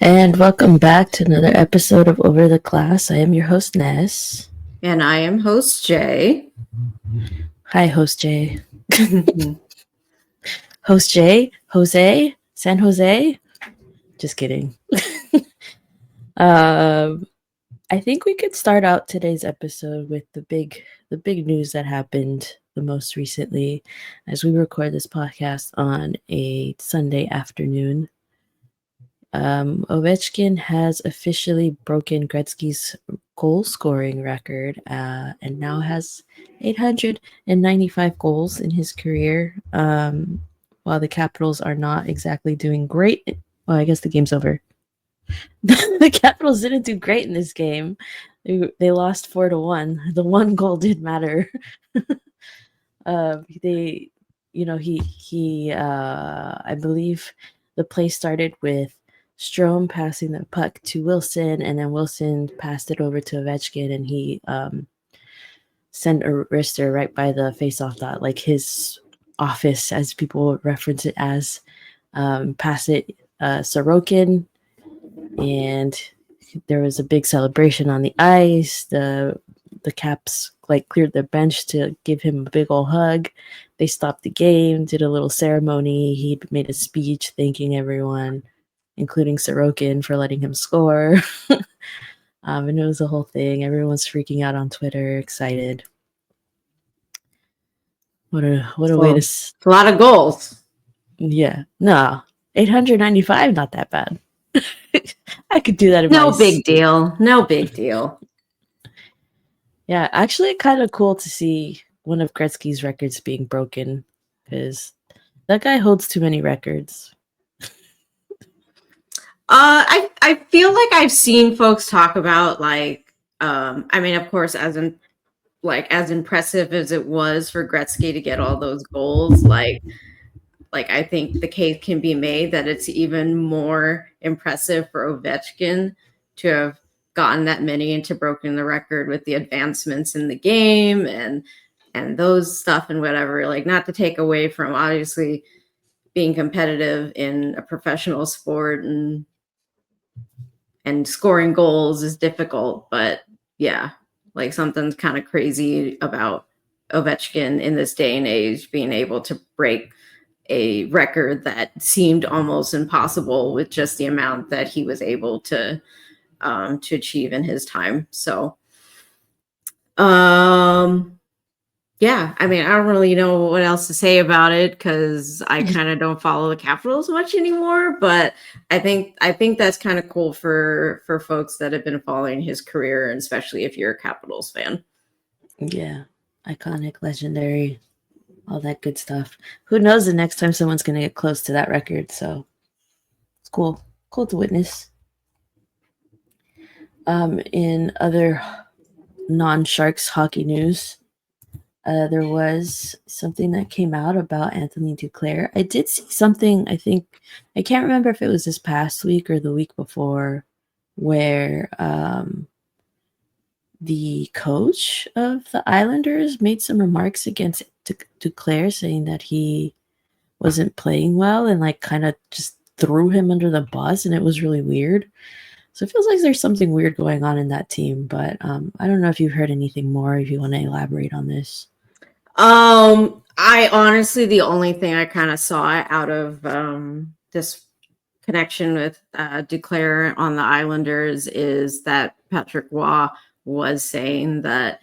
And welcome back to another episode of Over the Class. I am your host, Ness. And I am host Jay. Hi, host Jay. Host Jay? Jose? San Jose? Just kidding. I think we could start out today's episode with the big news that happened the most recently as we record this podcast on a Sunday afternoon. Ovechkin has officially broken Gretzky's goal scoring record and now has 895 goals in his career. While the Capitals are not exactly doing great. Well, I guess the game's over. The Capitals didn't do great in this game. They lost 4-1. The one goal did matter. I believe the play started with Strome passing the puck to Wilson, and then Wilson passed it over to Ovechkin, and he sent a wrister right by the face-off dot, like his office, as people reference it as. Pass it Sorokin, and there was a big celebration on the ice. The Caps cleared the bench to give him a big old hug. They stopped the game, did a little ceremony. He made a speech thanking everyone, including Sorokin, for letting him score. And it was a whole thing. Everyone's freaking out on Twitter, excited. What a way to... It's a lot of goals. Yeah. No. 895, not that bad. I could do that in No big deal. No big deal. Yeah, actually kind of cool to see one of Gretzky's records being broken, because that guy holds too many records. I feel like I've seen folks talk about of course, as impressive as it was for Gretzky to get all those goals, I think the case can be made that it's even more impressive for Ovechkin to have gotten that many and to broken the record with the advancements in the game and those stuff and whatever. Not to take away from obviously being competitive in a professional sport and scoring goals is difficult, but yeah, something's kind of crazy about Ovechkin in this day and age being able to break a record that seemed almost impossible with just the amount that he was able to achieve in his time. So, yeah, I don't really know what else to say about it because I kind of don't follow the Capitals much anymore. But I think that's kind of cool for folks that have been following his career, and especially if you're a Capitals fan. Yeah, iconic, legendary, all that good stuff. Who knows the next time someone's going to get close to that record? So it's cool to witness. In other non-Sharks hockey news, there was something that came out about Anthony Duclair. I did see something, I can't remember if it was this past week or the week before, where the coach of the Islanders made some remarks against Duclair, saying that he wasn't playing well and kind of just threw him under the bus, and it was really weird. So it feels like there's something weird going on in that team, but I don't know if you've heard anything more, if you want to elaborate on this. I honestly, the only thing I kind of saw out of this connection with Duclair on the Islanders is that Patrick Waugh was saying that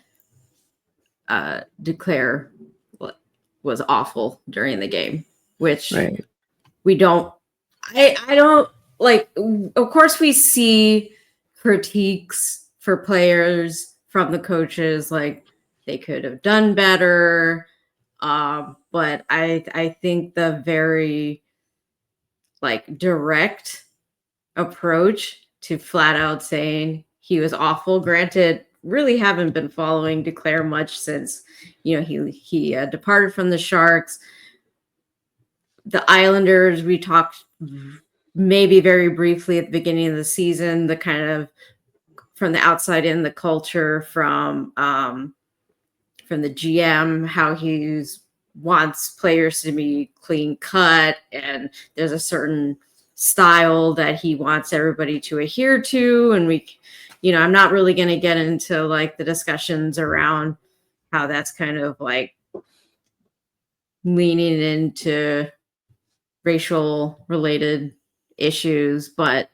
Duclair was awful during the game, which we don't. I don't like. Of course, we see critiques for players from the coaches, like they could have done better. But I think the very direct approach to flat out saying he was awful. Granted, really haven't been following Duclair much since he departed from the Sharks. The Islanders, we talked maybe very briefly at the beginning of the season, the kind of from the outside in, the culture from the GM, how he wants players to be clean cut, and there's a certain style that he wants everybody to adhere to. And I'm not really going to get into like the discussions around how that's kind of like leaning into racial related issues, but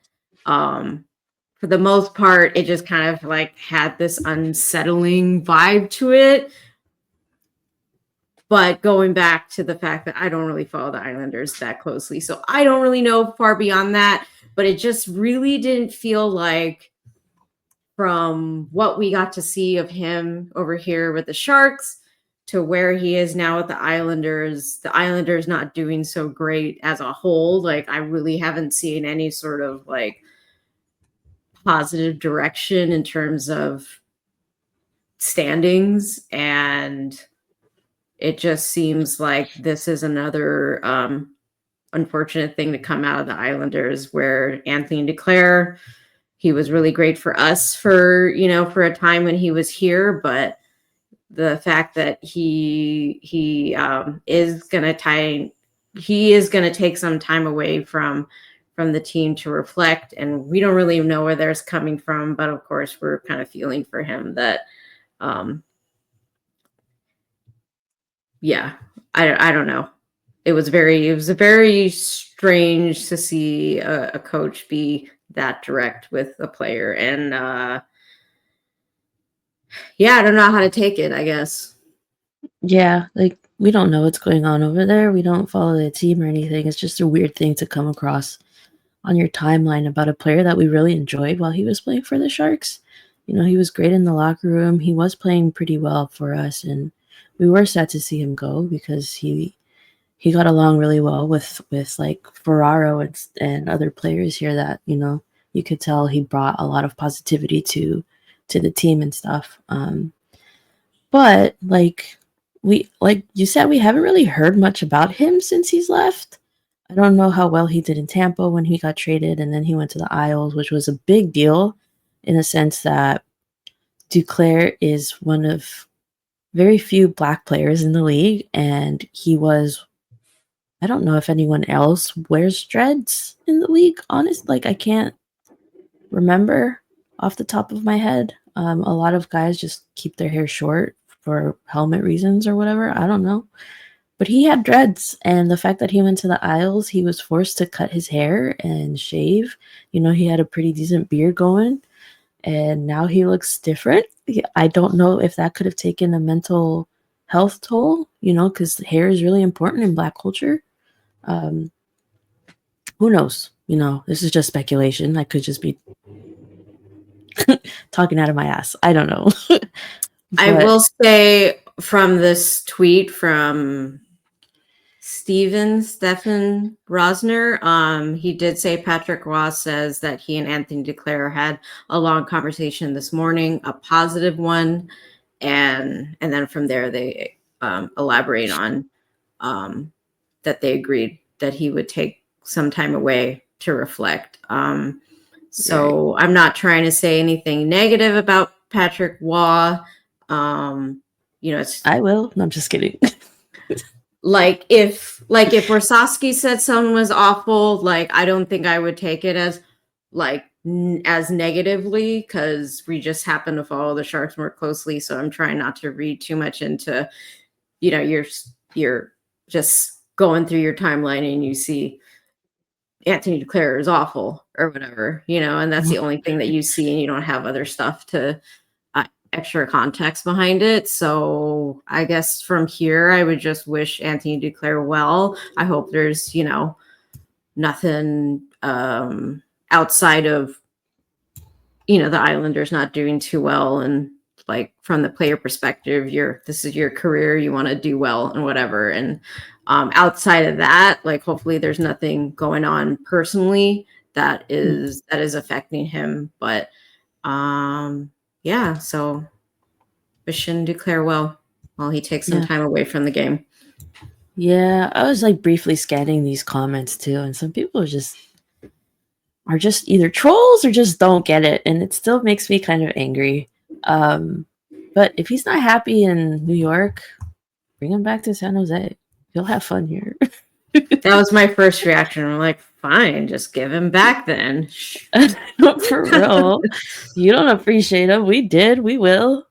for the most part, it just kind of like had this unsettling vibe to it. But going back to the fact that I don't really follow the Islanders that closely, so I don't really know far beyond that, but it just really didn't feel like, from what we got to see of him over here with the Sharks to where he is now with the Islanders not doing so great as a whole. Like, I really haven't seen any sort of like positive direction in terms of standings, and it just seems like this is another unfortunate thing to come out of the Islanders, where Anthony Duclair, he was really great for us for a time when he was here, but the fact that he is going to take some time away from the team to reflect, and we don't really know where that's coming from, but of course we're kind of feeling for him that I don't know. It was very strange to see a coach be that direct with a player, and I don't know how to take it, I guess. Yeah, like, we don't know what's going on over there. We don't follow the team or anything. It's just a weird thing to come across on your timeline about a player that we really enjoyed while he was playing for the Sharks. He was great in the locker room. He was playing pretty well for us, and we were sad to see him go because he got along really well with like Ferraro and other players here that you could tell he brought a lot of positivity to the team and stuff. But like you said, we haven't really heard much about him since he's left. I don't know how well he did in Tampa when he got traded, and then he went to the Isles, which was a big deal in a sense that Duclair is one of very few Black players in the league, and he was, I don't know if anyone else wears dreads in the league, honest. Like, I can't remember off the top of my head. A lot of guys just keep their hair short for helmet reasons or whatever. I don't know. But he had dreads, and the fact that he went to the Isles, he was forced to cut his hair and shave. He had a pretty decent beard going, and now he looks different. I don't know if that could have taken a mental health toll, because hair is really important in Black culture. Who knows? This is just speculation. I could just be talking out of my ass. I don't know. I will say, from this tweet from Stephen Rosner, he did say Patrick Roy says that he and Anthony Duclair had a long conversation this morning, a positive one, and then from there they elaborate on that they agreed that he would take some time away to reflect. So I'm not trying to say anything negative about Patrick Roy. I will. No, I'm just kidding. Like if Warsofsky said someone was awful, like I don't think I would take it as as negatively, because we just happen to follow the Sharks more closely. So I'm trying not to read too much into, you're just going through your timeline and you see Anthony Duclair is awful or whatever, and that's the only thing that you see, and you don't have other stuff to extra context behind it. So I guess from here, I would just wish Anthony Duclair well. I hope there's, nothing outside of, the Islanders not doing too well. And like, from the player perspective, this is your career, you want to do well and whatever. And outside of that, like, hopefully there's nothing going on personally that is affecting him. But so wishing Duclair well while he takes some time away from the game. Yeah, I was like briefly scanning these comments too, and some people are just either trolls or just don't get it, and it still makes me kind of angry. But if he's not happy in New York, bring him back to San Jose. He'll have fun here. That was my first reaction. I'm like, Fine, just give him back then. For real. You don't appreciate him. We did. We will.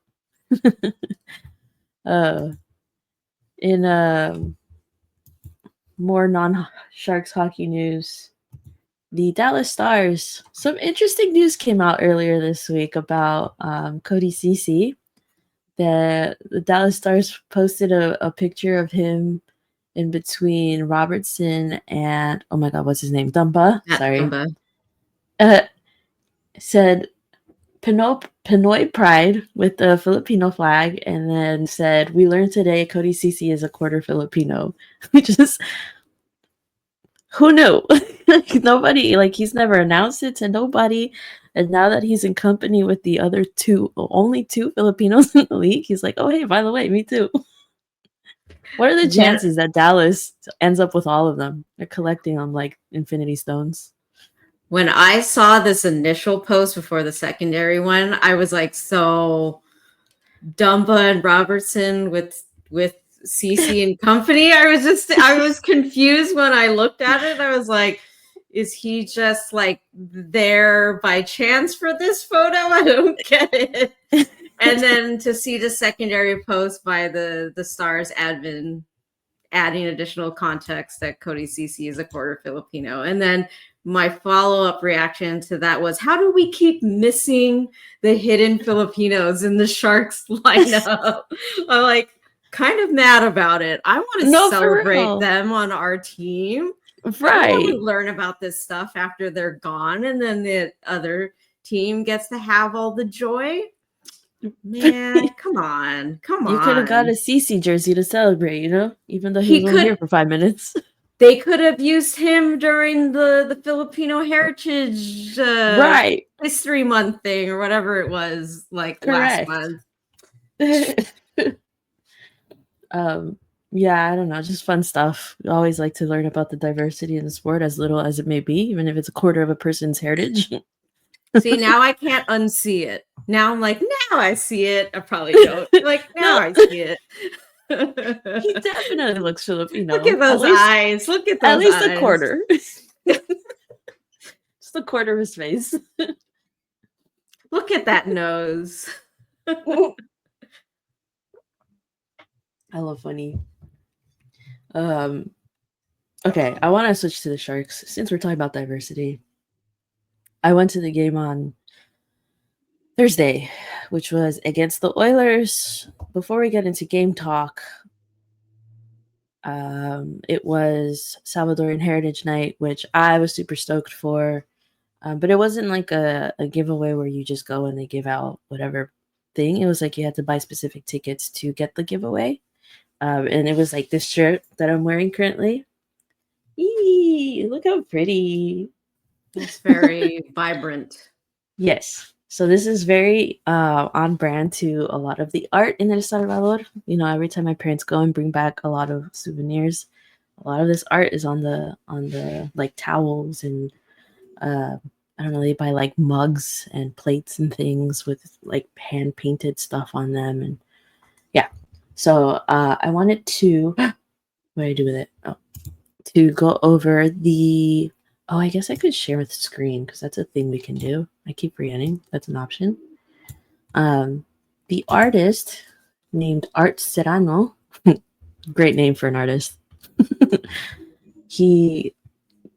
In more non-Sharks hockey news, the Dallas Stars. Some interesting news came out earlier this week about Cody Ceci. The Dallas Stars posted a picture of him in between Robertson and, oh my God, what's his name? Dumba. Sorry. Said Pinoy Pride with the Filipino flag, and then said, "We learned today Cody Ceci is a quarter Filipino." Which is, who knew? Nobody, like, he's never announced it to nobody. And now that he's in company with the other only two Filipinos in the league, he's like, "Oh, hey, by the way, me too." What are the chances that Dallas ends up with all of them? They're collecting them like Infinity Stones. When I saw this initial post before the secondary one, I was like, so Dumba and Robertson with Cece and company. I was confused when I looked at it. I was like, is he just like there by chance for this photo? I don't get it. And then to see the secondary post by the Stars admin adding additional context that Cody Ceci is a quarter Filipino. And then my follow-up reaction to that was, how do we keep missing the hidden Filipinos in the Sharks lineup? I'm like kind of mad about it. I want to celebrate them on our team. Right. I want to learn about this stuff after they're gone, and then the other team gets to have all the joy. Man, come on. You could have got a CC jersey to celebrate, even though he was only here for 5 minutes. They could have used him during the Filipino Heritage History Month thing or whatever it was, like last month. Yeah, I don't know, just fun stuff. We always like to learn about the diversity in the sport, as little as it may be, even if it's a quarter of a person's heritage. See, now I can't unsee it. Now I'm like, now I see it. I probably don't. Like, now I see it. He definitely looks Filipino. Look at those eyes. Look at those eyes. At least a quarter. Just a quarter of his face. Look at that nose. I love funny. Okay, I want to switch to the Sharks since we're talking about diversity. I went to the game on Thursday, which was against the Oilers. Before we get into game talk, it was Salvadoran Heritage Night, which I was super stoked for. But it wasn't like a giveaway where you just go and they give out whatever thing. It was like you had to buy specific tickets to get the giveaway. And it was like this shirt that I'm wearing currently. Eee, look how pretty. It's very vibrant. Yes. So this is very on brand to a lot of the art in El Salvador. Every time my parents go and bring back a lot of souvenirs, a lot of this art is on the like towels and I don't know, they buy like mugs and plates and things with like hand painted stuff on them. And yeah. So I wanted to what do I do with it? To go over the I guess I could share with the screen because that's a thing we can do. I keep forgetting that's an option. The artist named Art Serrano, great name for an artist. He,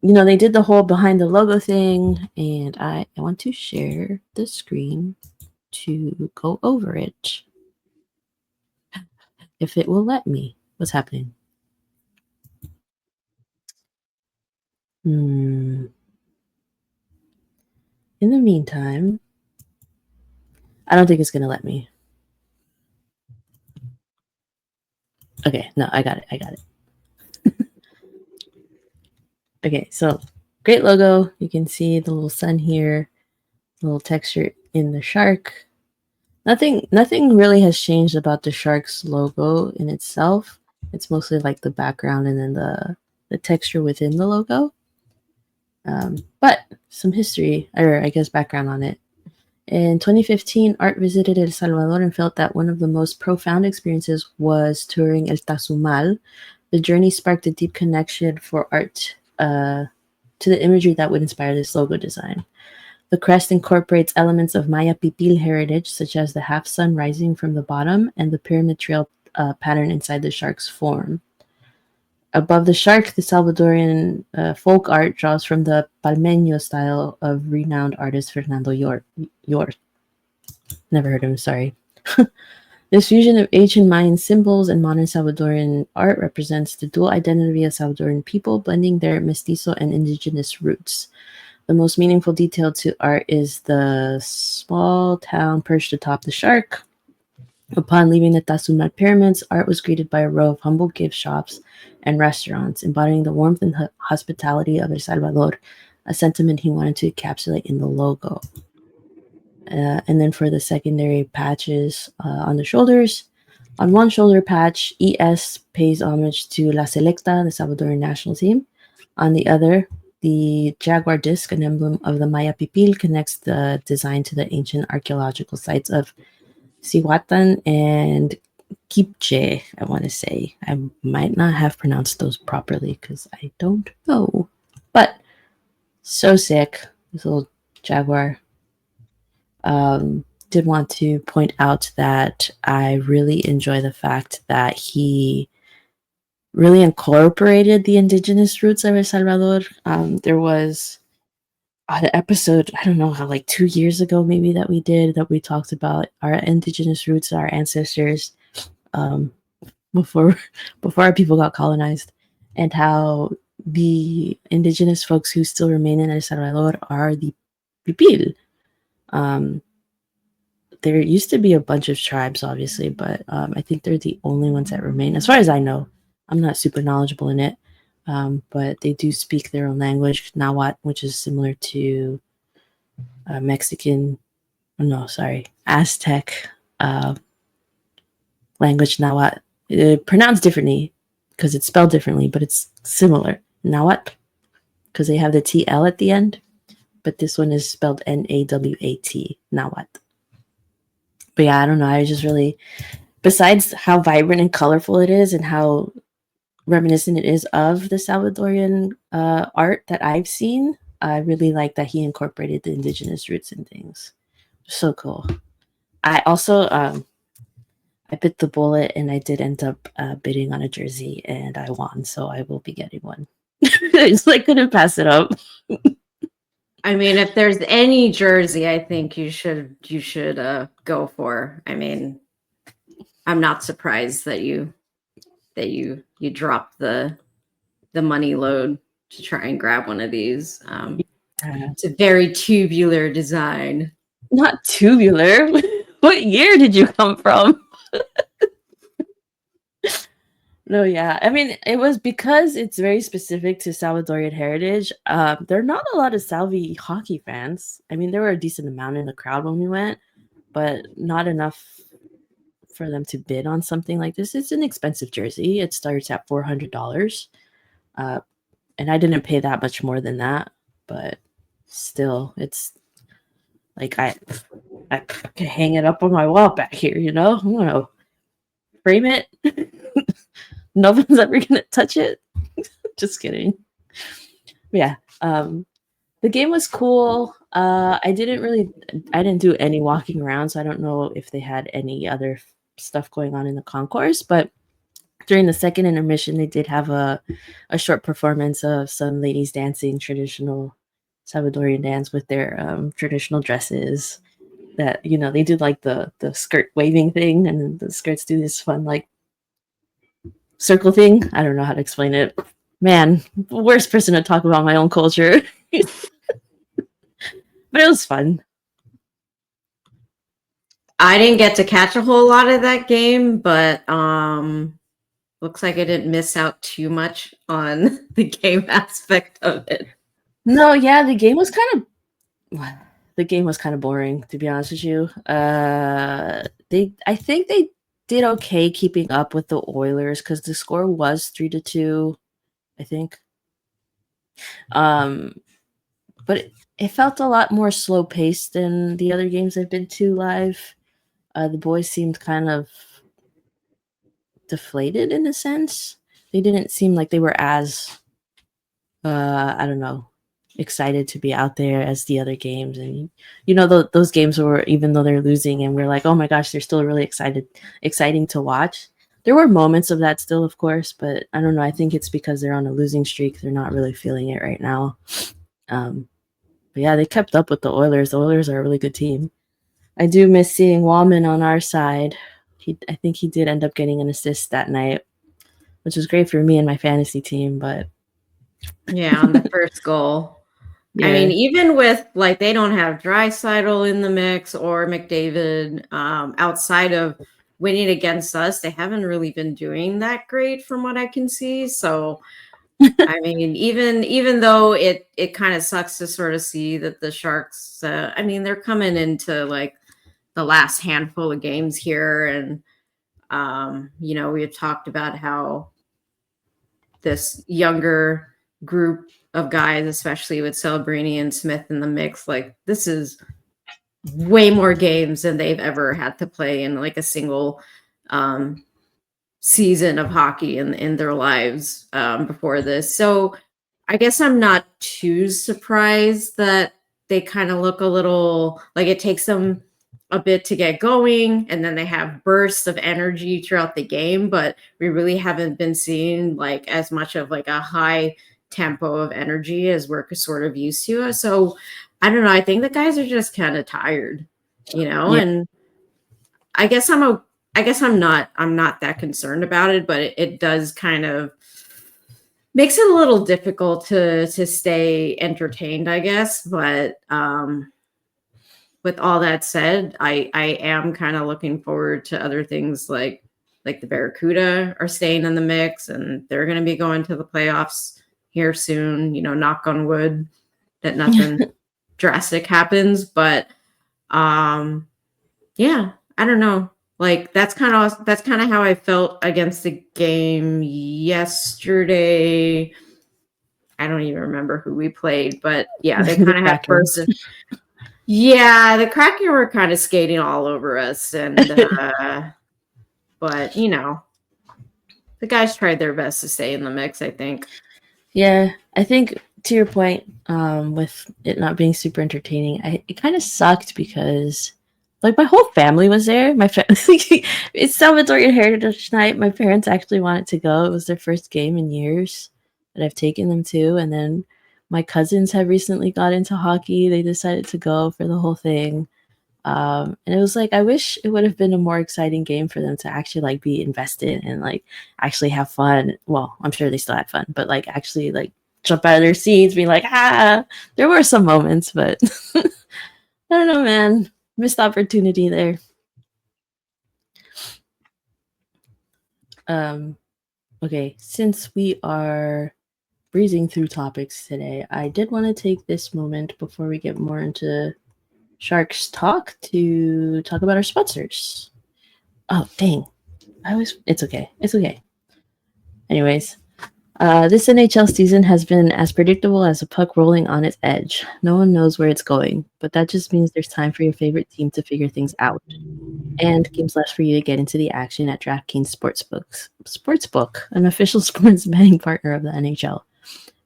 they did the whole behind the logo thing, and I want to share the screen to go over it. If it will let me. What's happening? In the meantime, I don't think it's going to let me. Okay, no, I got it. Okay, so great logo. You can see the little sun here, little texture in the shark. Nothing really has changed about the shark's logo in itself. It's mostly like the background and then the texture within the logo. But some history, or I guess background on it. In 2015, Art visited El Salvador and felt that one of the most profound experiences was touring El Tazumal. The journey sparked a deep connection for Art to the imagery that would inspire this logo design. The crest incorporates elements of Maya Pipil heritage, such as the half sun rising from the bottom and the pyramid trail pattern inside the shark's form. Above the shark, the Salvadorian folk art draws from the Palmeño style of renowned artist Fernando Yor. Never heard of him, sorry. This fusion of ancient Mayan symbols and modern Salvadoran art represents the dual identity of Salvadoran people, blending their mestizo and indigenous roots. The most meaningful detail to art is the small town perched atop the shark. Upon leaving the Tasumat pyramids, art was greeted by a row of humble gift shops and restaurants, embodying the warmth and hospitality of El Salvador, a sentiment he wanted to encapsulate in the logo. And then for the secondary patches on the shoulders, on one shoulder patch, ES pays homage to La Selecta, the Salvadoran national team. On the other, the jaguar disc, an emblem of the Maya Pipil, connects the design to the ancient archaeological sites of Cihuatan and Kipche, I want to say. I might not have pronounced those properly because I don't know. But so sick, this little jaguar. Did want to point out that I really enjoy the fact that he really incorporated the indigenous roots of El Salvador. There was an episode, I don't know how, like 2 years ago maybe, that we talked about our indigenous roots, our ancestors, before our people got colonized, and how the indigenous folks who still remain in El Salvador are the Pipil. There used to be a bunch of tribes, obviously, but I think they're the only ones that remain, as far as I know. I'm not super knowledgeable in it, but they do speak their own language, Nahuatl, which is similar to Aztec language, Nahuatl. Pronounced differently because it's spelled differently, but it's similar. Nahuatl, because they have the TL at the end, but this one is spelled Nawat, Nahuatl. But yeah, I don't know. I just really, besides how vibrant and colorful it is and how reminiscent it is of the Salvadorian art that I've seen, I really like that he incorporated the indigenous roots and things. So cool. I also, I bit the bullet and I did end up bidding on a jersey and I won, so I will be getting one. I just couldn't pass it up. I mean, if there's any jersey, I think you should go for. I mean, I'm not surprised that you dropped the money load to try and grab one of these. It's a very tubular design. Not tubular. What year did you come from? No, yeah. I mean, it was because it's very specific to Salvadorian heritage. There are not a lot of Salvi hockey fans. I mean, there were a decent amount in the crowd when we went, but not enough for them to bid on something like this. It's an expensive jersey. It starts at $400. And I didn't pay that much more than that, but still, it's like I can hang it up on my wall back here, I'm gonna frame it. No one's ever gonna touch it. Just kidding. Yeah. The game was cool. I didn't do any walking around, so I don't know if they had any other stuff going on in the concourse, but during the second intermission, they did have a short performance of some ladies dancing traditional Salvadorian dance with their traditional dresses. That they do the skirt waving thing, and then the skirts do this fun circle thing. I don't know how to explain it. Man, worst person to talk about my own culture. But it was fun. I didn't get to catch a whole lot of that game, but looks like I didn't miss out too much on the game aspect of it. No, yeah, the game was kind of boring, to be honest with you. I think they did okay keeping up with the Oilers because the score was 3-2, I think. But it felt a lot more slow paced than the other games I've been to live. The boys seemed kind of deflated in a sense. They didn't seem like they were as I don't know, excited to be out there as the other games. And those games were, even though they're losing, and we're like, oh my gosh, they're still really exciting to watch. There were moments of that still, of course, but I don't know. I think it's because they're on a losing streak. They're not really feeling it right now. But yeah, they kept up with the Oilers. The Oilers are a really good team. I do miss seeing Wallman on our side. I think he did end up getting an assist that night, which was great for me and my fantasy team. But yeah, on the first goal. yeah. I mean, even with like they don't have Draisaitl in the mix or McDavid, outside of winning against us, they haven't really been doing that great from what I can see. So I mean, even though it kind of sucks to sort of see that the Sharks, I mean, they're coming into like the last handful of games here, and we had talked about how this younger group of guys, especially with Celebrini and Smith in the mix, like this is way more games than they've ever had to play in like a single season of hockey in their lives before this. So I guess I'm not too surprised that they kind of look a little like it takes them a bit to get going, and then they have bursts of energy throughout the game, but we really haven't been seeing like as much of like a high tempo of energy as we're sort of used to. So I don't know. I think the guys are just kind of tired, Yeah. and I guess I'm not that concerned about it, but it does kind of makes it a little difficult to stay entertained, I guess. But with all that said, I am kind of looking forward to other things like the Barracuda are staying in the mix, and they're going to be going to the playoffs here soon. Knock on wood that nothing drastic happens. But yeah, I don't know. Like that's kind of how I felt against the game yesterday. I don't even remember who we played, but yeah, they kind of had bursts of. Yeah, the Kraken were kind of skating all over us, and but the guys tried their best to stay in the mix, I think. Yeah, I think to your point, with it not being super entertaining, it kind of sucked because like my whole family was there. My family, it's Salvadoran Heritage Night. My parents actually wanted to go. It was their first game in years that I've taken them to, and then my cousins have recently got into hockey. They decided to go for the whole thing. And it was like, I wish it would have been a more exciting game for them to actually like be invested and like actually have fun. Well, I'm sure they still had fun, but like actually like jump out of their seats, being like, there were some moments, but I don't know, man. Missed opportunity there. Okay, since we are breezing through topics today, I did want to take this moment before we get more into Sharks talk to talk about our sponsors. Oh, dang. It's okay. It's okay. Anyways, this NHL season has been as predictable as a puck rolling on its edge. No one knows where it's going, but that just means there's time for your favorite team to figure things out. And games left for you to get into the action at DraftKings Sportsbook, an official sports betting partner of the NHL.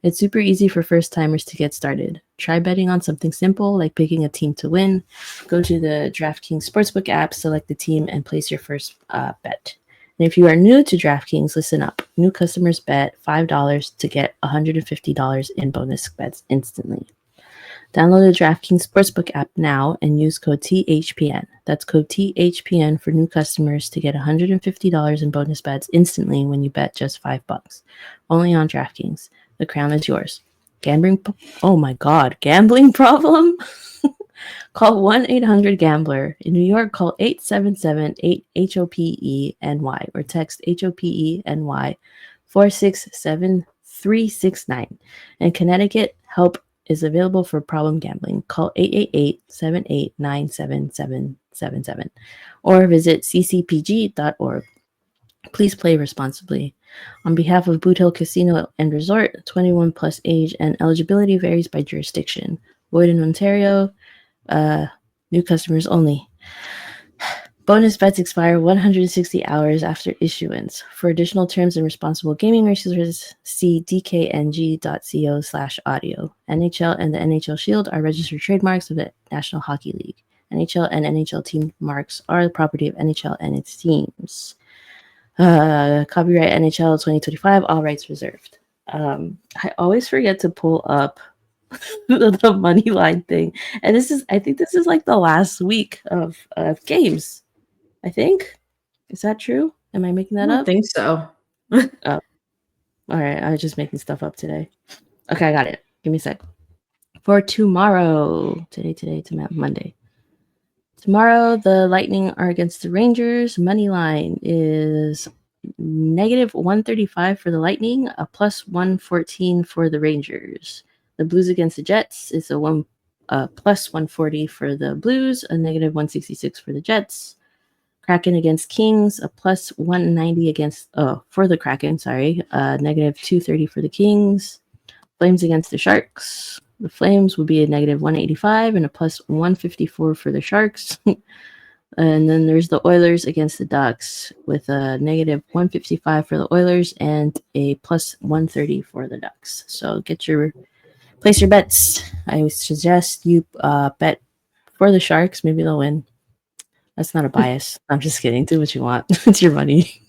It's super easy for first-timers to get started. Try betting on something simple, like picking a team to win. Go to the DraftKings Sportsbook app, select the team, and place your first bet. And if you are new to DraftKings, listen up. New customers bet $5 to get $150 in bonus bets instantly. Download the DraftKings Sportsbook app now and use code THPN. That's code THPN for new customers to get $150 in bonus bets instantly when you bet just $5. Only on DraftKings. The crown is yours. Gambling problem? Call 1-800-GAMBLER. In New York, call 877-8-HOPENY or text HOPENY 467-369. In Connecticut, help is available for problem gambling. Call 888-789-7777 or visit ccpg.org. Please play responsibly. On behalf of Boot Hill Casino and Resort, 21 plus age and eligibility varies by jurisdiction. Void in Ontario, new customers only. Bonus bets expire 160 hours after issuance. For additional terms and responsible gaming resources, see dkng.co/audio. NHL and the NHL Shield are registered trademarks of the National Hockey League. NHL and NHL team marks are the property of NHL and its teams. Copyright NHL 2025, all rights reserved. I always forget to pull up the money line thing, and I think this is like the last week of games. I think. Is that true? Am I making I that don't up? think so. Oh, all right. I was just making stuff up today. Okay, I got it. Give me a sec. For tomorrow, Monday. Tomorrow, the Lightning are against the Rangers. Money line is -135 for the Lightning, a +114 for the Rangers. The Blues against the Jets is a +140 for the Blues, a -166 for the Jets. Kraken against Kings, a +190 for the Kraken, sorry, -230 for the Kings. Flames against the Sharks. The Flames will be a -185 and a +154 for the Sharks. And then there's the Oilers against the Ducks with a -155 for the Oilers and a +130 for the Ducks. So place your bets. I would suggest you bet for the Sharks. Maybe they'll win. That's not a bias. I'm just kidding. Do what you want. It's your money.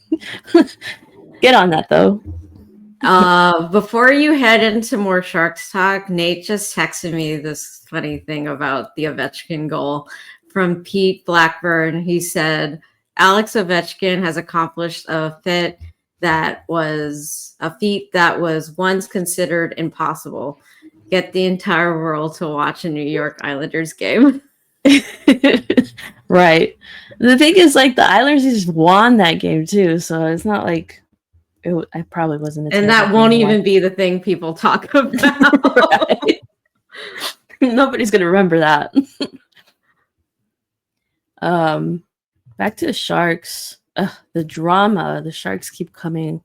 Get on that though. Before you head into more Sharks talk, Nate just texted me this funny thing about the Ovechkin goal from Pete Blackburn. He said, Alex Ovechkin has accomplished a feat that was once considered impossible. Get the entire world to watch a New York Islanders game. Right. The thing is, like, the Islanders just won that game too, so it's not like I probably wasn't. And that won't even be the thing people talk about. Right. Nobody's gonna remember that. Back to the Sharks. The drama. The Sharks keep coming.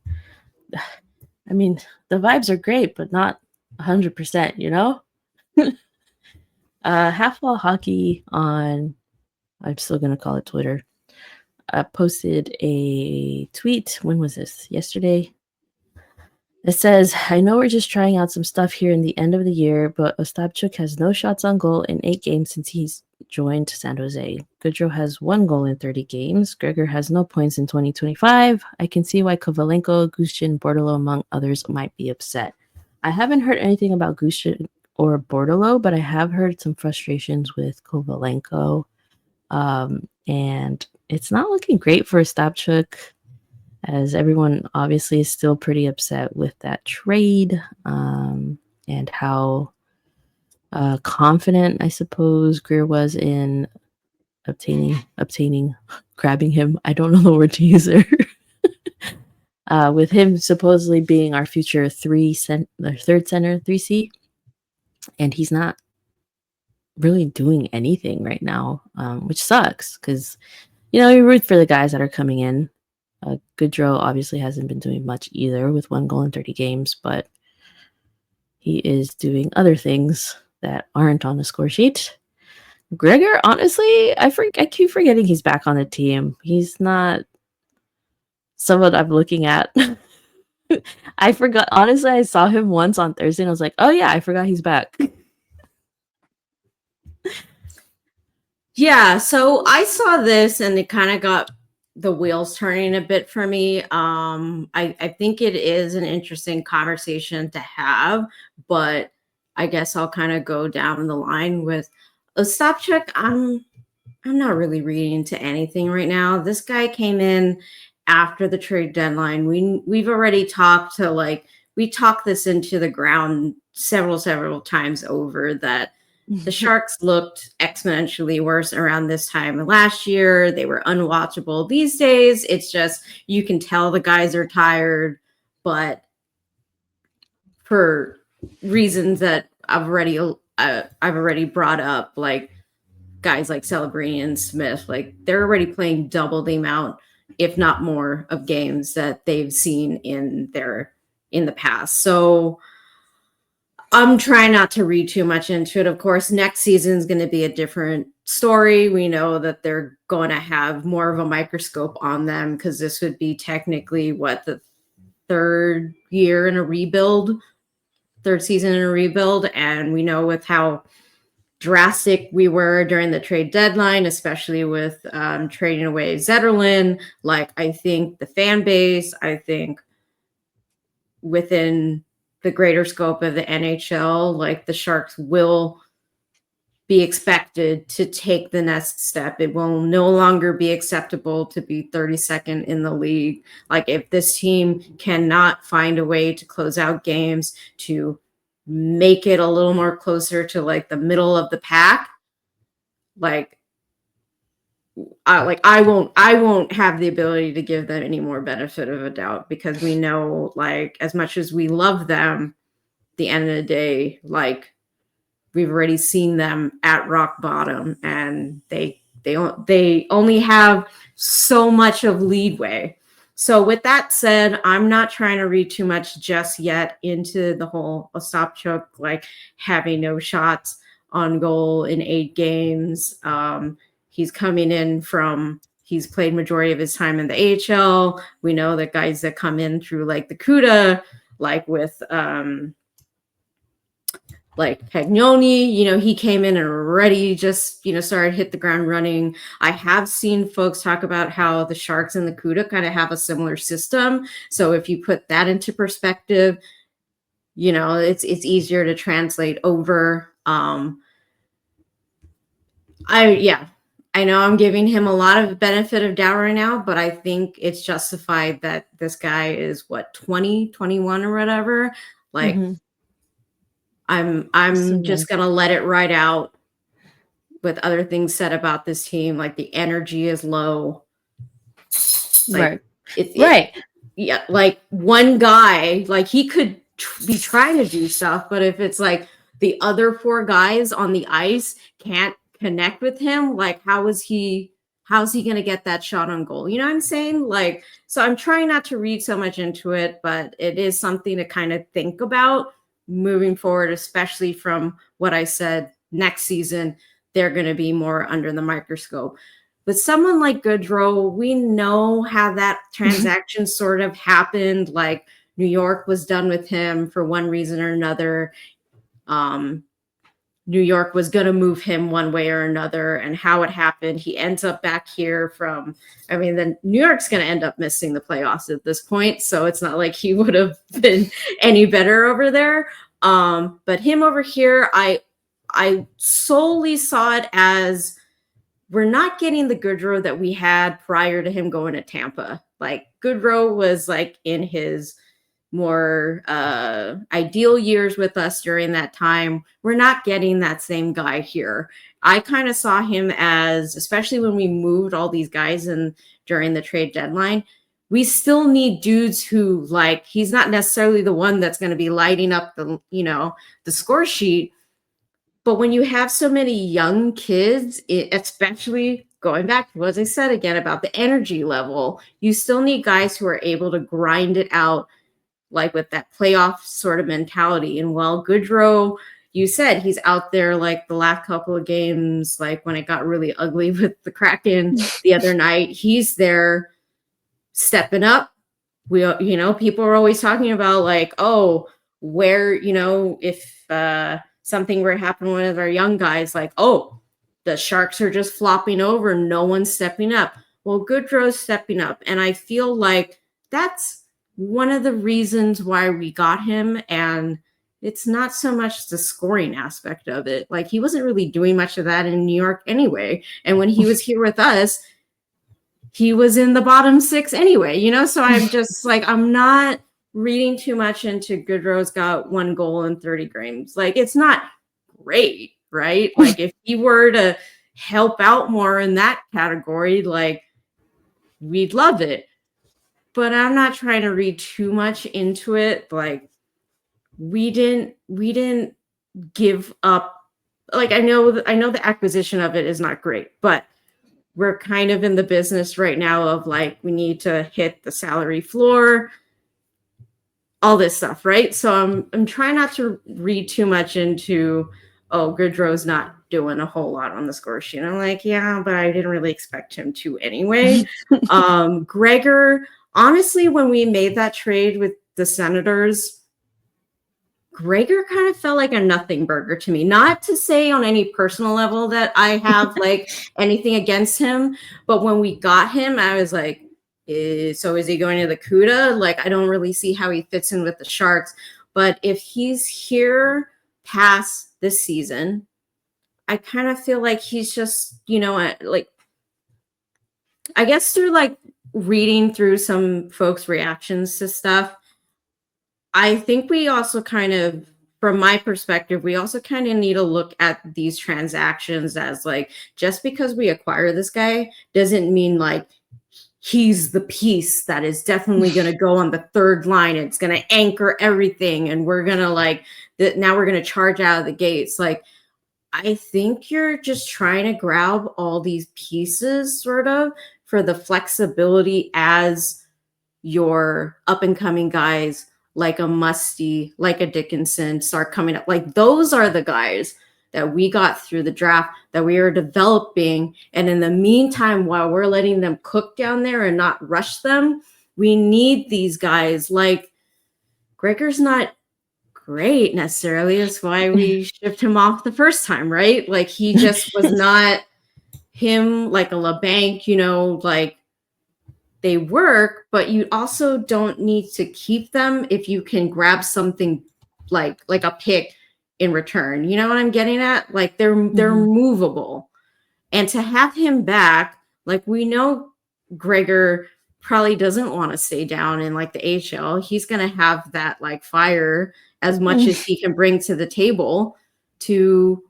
I mean, the vibes are great, but not 100%, you know? Half-Wall Hockey on, I'm still going to call it Twitter, posted a tweet. When was this? Yesterday? It says, I know we're just trying out some stuff here in the end of the year, but Ostapchuk has no shots on goal in 8 games since he's joined San Jose. Gaudreau has 1 goal in 30 games. Gregor has no points in 2025. I can see why Kovalenko, Gushchin, Bordalo, among others, might be upset. I haven't heard anything about Gushchin or Bordalo, but I have heard some frustrations with Kovalenko. And it's not looking great for Ostapchuk, as everyone obviously is still pretty upset with that trade, and how confident, I suppose, Greer was in grabbing him. I don't know the word to use there. With him supposedly being our future third center, 3C, and he's not really doing anything right now, which sucks because, you root for the guys that are coming in. Gaudreau obviously hasn't been doing much either with 1 goal in 30 games, but he is doing other things that aren't on the score sheet. Gregor, honestly, I keep forgetting he's back on the team. He's not someone I'm looking at. I forgot. Honestly, I saw him once on Thursday and I was like, oh yeah, I forgot he's back. Yeah, so I saw this and it kind of got the wheels turning a bit for me. I think it is an interesting conversation to have, but I guess I'll kind of go down the line with Ostapchuk. I'm not really reading into anything right now. This guy came in after the trade deadline. We've already talked we talked this into the ground several times over that the Sharks looked exponentially worse around this time last year. They were unwatchable. These days, it's just you can tell the guys are tired, but for reasons that I've already brought up, like guys like Celebrini and Smith, like they're already playing double the amount, if not more, of games that they've seen in the past. So I'm trying not to read too much into it. Of course, next season is going to be a different story. We know that they're going to have more of a microscope on them because this would be technically the third season in a rebuild. And we know with how drastic we were during the trade deadline, especially with trading away Zetterlund. Like, I think the fan base, I think within the greater scope of the NHL, like the Sharks will be expected to take the next step. It will no longer be acceptable to be 32nd in the league. Like, if this team cannot find a way to close out games, to make it a little more closer to like the middle of the pack, I won't have the ability to give them any more benefit of a doubt, because we know, like, as much as we love them, at the end of the day, like, we've already seen them at rock bottom, and they only have so much of leeway. So with that said, I'm not trying to read too much just yet into the whole Ostapchuk, like, having no shots on goal in 8 games. He's coming in he's played majority of his time in the AHL. We know that guys that come in through like the CUDA, like with like Pagnoni, he came in and already just, started hit the ground running. I have seen folks talk about how the Sharks and the CUDA kind of have a similar system. So if you put that into perspective, it's easier to translate over. I know I'm giving him a lot of benefit of doubt right now, but I think it's justified that this guy is 20, 21 or whatever. Like, I'm just going to let it ride out with other things said about this team. Like, the energy is low. Like, right. Yeah. Like, one guy, like, he could be trying to do stuff, but if it's like the other 4 guys on the ice can't connect with him, like, how's he going to get that shot on goal? You know what I'm saying? Like, so I'm trying not to read so much into it, but it is something to kind of think about moving forward, especially from what I said. Next season, they're going to be more under the microscope. With someone like Goodrow, we know how that transaction sort of happened. Like, New York was done with him for one reason or another. New York was going to move him one way or another, and how it happened, he ends up back here then New York's going to end up missing the playoffs at this point. So it's not like he would have been any better over there. But him over here, I solely saw it as, we're not getting the Goodrow that we had prior to him going to Tampa. Like, Goodrow was like in his more ideal years with us during that time. We're not getting that same guy here. I kind of saw him as, especially when we moved all these guys in during the trade deadline, we still need dudes who, like, he's not necessarily the one that's going to be lighting up the score sheet. But when you have so many young kids, especially going back to what I said again about the energy level, you still need guys who are able to grind it out, like with that playoff sort of mentality. And while Goodrow, you said he's out there like the last couple of games, like when it got really ugly with the Kraken the other night, he's there stepping up. People are always talking about like, oh, where, if something were to happen to one of our young guys, like, oh, the Sharks are just flopping over, no one's stepping up. Well, Goodrow's stepping up. And I feel like that's one of the reasons why we got him. And it's not so much the scoring aspect of it. Like, he wasn't really doing much of that in New York anyway. And when he was here with us, he was in the bottom 6 anyway, So I'm just like, I'm not reading too much into Goodrow's got 1 goal in 30 games. Like, it's not great, right? Like, if he were to help out more in that category, like, we'd love it. But I'm not trying to read too much into it. Like, we didn't give up. Like, I know the acquisition of it is not great, but we're kind of in the business right now of like, we need to hit the salary floor, all this stuff, right? So I'm trying not to read too much into, oh, Goodrow's not doing a whole lot on the score sheet. I'm like, yeah, but I didn't really expect him to anyway. Gregor, honestly, when we made that trade with the Senators, Gregor kind of felt like a nothing burger to me. Not to say on any personal level that I have like anything against him, but when we got him, I was like, so is he going to the CUDA? Like, I don't really see how he fits in with the Sharks. But if he's here past this season, I kind of feel like he's just, like, I guess through like reading through some folks' reactions to stuff, I think we also kind of, from my perspective, we also kind of need to look at these transactions as like, just because we acquire this guy doesn't mean like he's the piece that is definitely going to go on the third line. It's going to anchor everything. And we're going to like, now we're going to charge out of the gates. Like, I think you're just trying to grab all these pieces sort of for the flexibility as your up and coming guys like a Musty, like a Dickinson start coming up. Like those are the guys that we got through the draft that we are developing. And in the meantime, while we're letting them cook down there and not rush them, we need these guys. Like Gregor's not great necessarily. That's why we shipped him off the first time, right? Like he just was not him like a LeBanc, like they work, but you also don't need to keep them if you can grab something like a pick in return. You know what I'm getting at? Like they're movable. And to have him back, like we know Gregor probably doesn't want to stay down in like the AHL. He's going to have that like fire as much as he can bring to the table to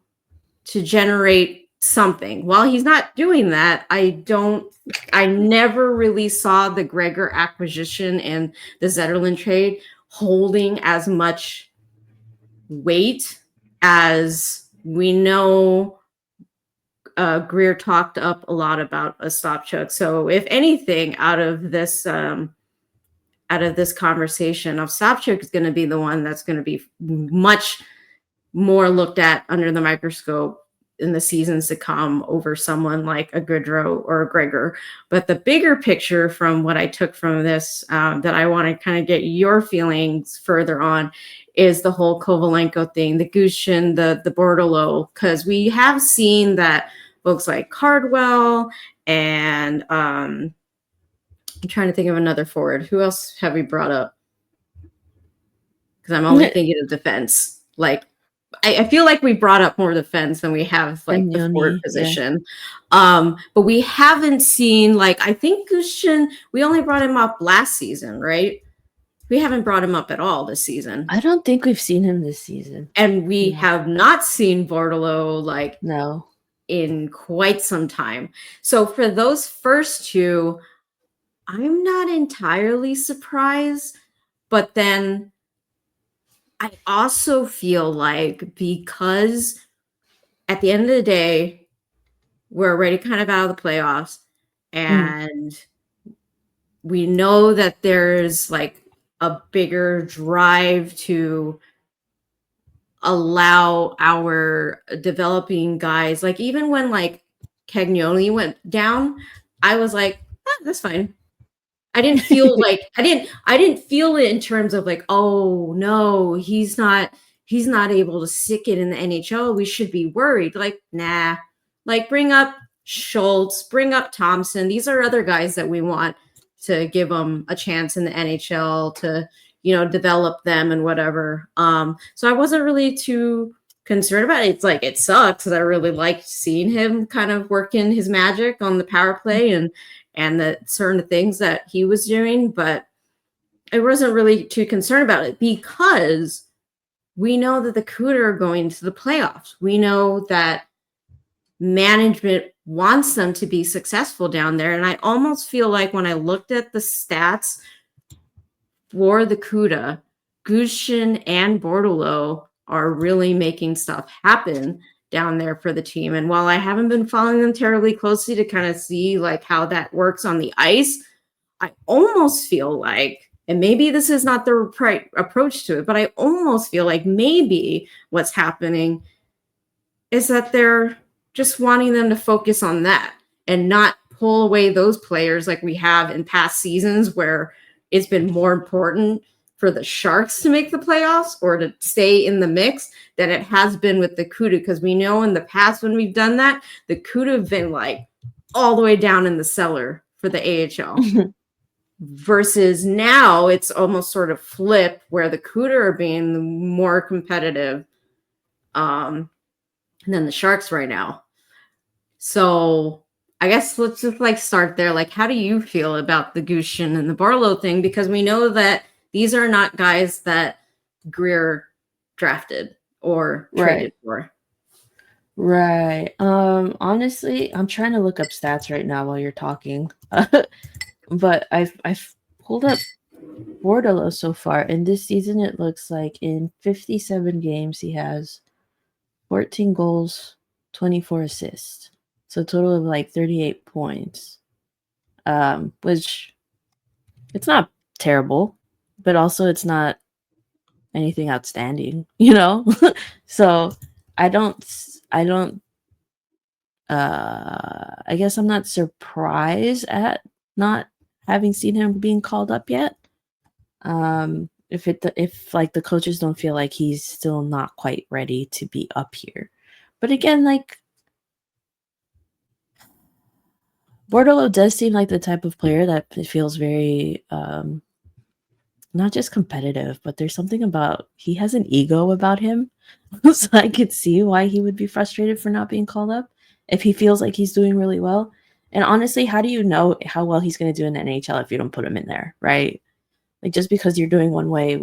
generate something. While he's not doing that, I never really saw the Gregor acquisition and the Zetterlund trade holding as much weight as we know. Greer talked up a lot about Ostapchuk. So if anything out of this conversation, Ostapchuk is going to be the one that's going to be much more looked at under the microscope in the seasons to come over someone like a Goodrow or a Gregor. But the bigger picture from what I took from this that I want to kind of get your feelings further on is the whole Kovalenko thing, the Gushchin, the Bordelot, because we have seen that folks like Cardwell and I'm trying to think of another forward. Who else have we brought up? Because I'm only thinking of defense. Like, I feel like we brought up more defense than we have like the forward position. Yeah. But we haven't seen like, I think Gushchin, we only brought him up last season, right? We haven't brought him up at all this season. I don't think we've seen him this season. And we have not seen Bordelot like no in quite some time. So for those first two, I'm not entirely surprised, but then I also feel like because at the end of the day, we're already kind of out of the playoffs and we know that there's like a bigger drive to allow our developing guys, like even when like Cagnoni went down, I was like, that's fine. I didn't feel like I didn't feel it in terms of like, oh no, he's not able to stick it in the NHL. We should be worried. Like, nah. Like bring up Schultz, bring up Thompson. These are other guys that we want to give them a chance in the NHL to, develop them and whatever. So I wasn't really too concerned about it. It's like it sucks because I really liked seeing him kind of working his magic on the power play and the certain things that he was doing, but I wasn't really too concerned about it because we know that the CUDA are going to the playoffs. We know that management wants them to be successful down there. And I almost feel like when I looked at the stats for the CUDA, Gushchin and Bordelot are really making stuff happen down there for the team. And while I haven't been following them terribly closely to kind of see like how that works on the ice, I almost feel like, and maybe this is not the right approach to it, but I almost feel like maybe what's happening is that they're just wanting them to focus on that and not pull away those players like we have in past seasons where it's been more important for the Sharks to make the playoffs or to stay in the mix than it has been with the CUDA, because we know in the past when we've done that, the CUDA have been like all the way down in the cellar for the AHL. Versus now it's almost sort of flipped where the CUDA are being more competitive than the Sharks right now. So I guess let's just like start there. Like, how do you feel about the Gushin and the Barlow thing? Because we know that these are not guys that Greer drafted or traded for. Right. Honestly, I'm trying to look up stats right now while you're talking. But I've pulled up Bordello so far, and this season it looks like in 57 games he has 14 goals, 24 assists. So a total of like 38 points. Which it's not terrible, but also it's not anything outstanding, you know? So I guess I'm not surprised at not having seen him being called up yet. If like the coaches don't feel like he's still not quite ready to be up here. But again, like Bordello does seem like the type of player that feels very not just competitive, but there's something about he has an ego about him. So I could see why he would be frustrated for not being called up if he feels like he's doing really well. And honestly, how do you know how well he's going to do in the NHL if you don't put him in there, right? Like just because you're doing one way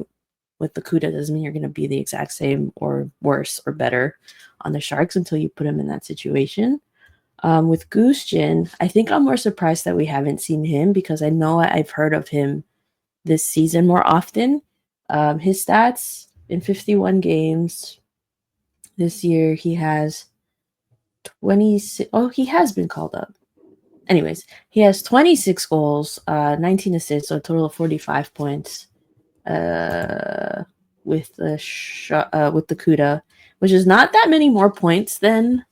with the CUDA doesn't mean you're going to be the exact same or worse or better on the Sharks until you put him in that situation. With Gushchin, I think I'm more surprised that we haven't seen him because I know I've heard of him this season more often. His stats in 51 games this year, he has 26. Oh, he has been called up. Anyways, he has 26 goals, 19 assists, so a total of 45 points with the CUDA, which is not that many more points than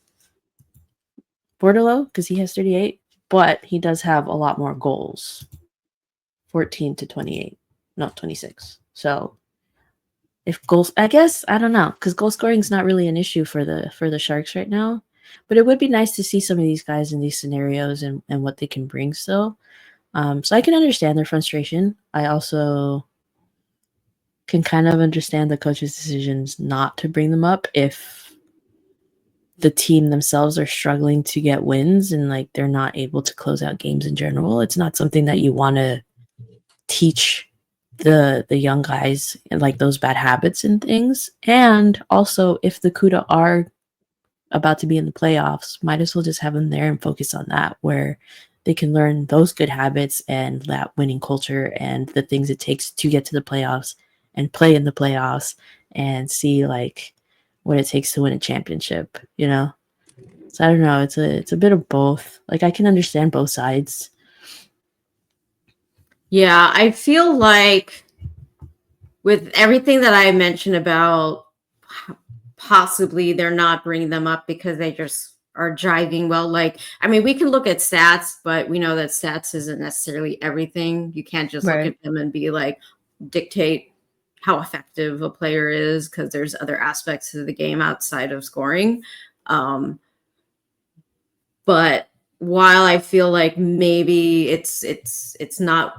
Bordello because he has 38, but he does have a lot more goals, 14 to 28, not 26. So if goals, I guess I don't know because goal scoring is not really an issue for the Sharks right now. But it would be nice to see some of these guys in these scenarios and what they can bring still. So I can understand their frustration. I also can kind of understand the coach's decisions not to bring them up if the team themselves are struggling to get wins and like they're not able to close out games in general. It's not something that you want to teach the young guys and like those bad habits and things. And also if the CUDA are about to be in the playoffs, might as well just have them there and focus on that where they can learn those good habits and that winning culture and the things it takes to get to the playoffs and play in the playoffs and see like what it takes to win a championship, you know? So I don't know, it's a bit of both. Like I can understand both sides. Yeah, I feel like with everything that I mentioned about possibly they're not bringing them up because they just are driving well. Like, I mean, we can look at stats, but we know that stats isn't necessarily everything. You can't just look at them and be like, dictate how effective a player is because there's other aspects of the game outside of scoring. But while I feel like maybe it's not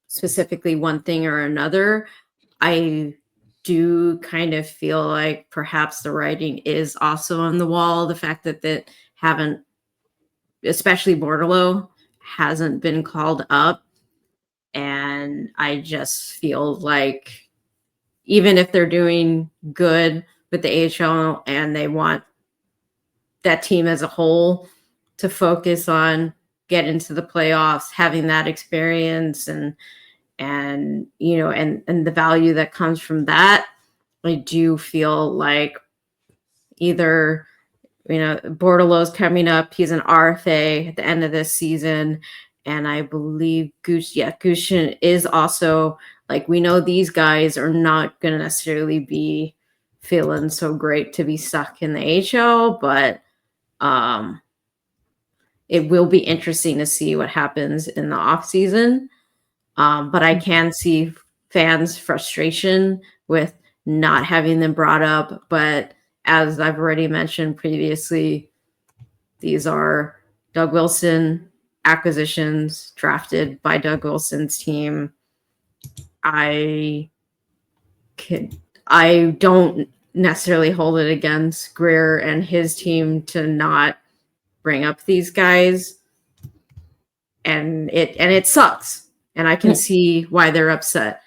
specifically one thing or another, I do kind of feel like perhaps the writing is also on the wall. The fact that haven't, especially Bordello, hasn't been called up. And I just feel like even if they're doing good with the AHL and they want that team as a whole to focus on getting to the playoffs, having that experience and you know and the value that comes from that, I do feel like either Bordello's coming up, he's an RFA at the end of this season, and I believe Gushin is also, like, we know these guys are not going to necessarily be feeling so great to be stuck in the AHL, but it will be interesting to see what happens in the off season. But I can see fans' frustration with not having them brought up. But as I've already mentioned previously, these are Doug Wilson acquisitions drafted by Doug Wilson's team. I don't necessarily hold it against Greer and his team to not bring up these guys, and it sucks, and I can see why they're upset.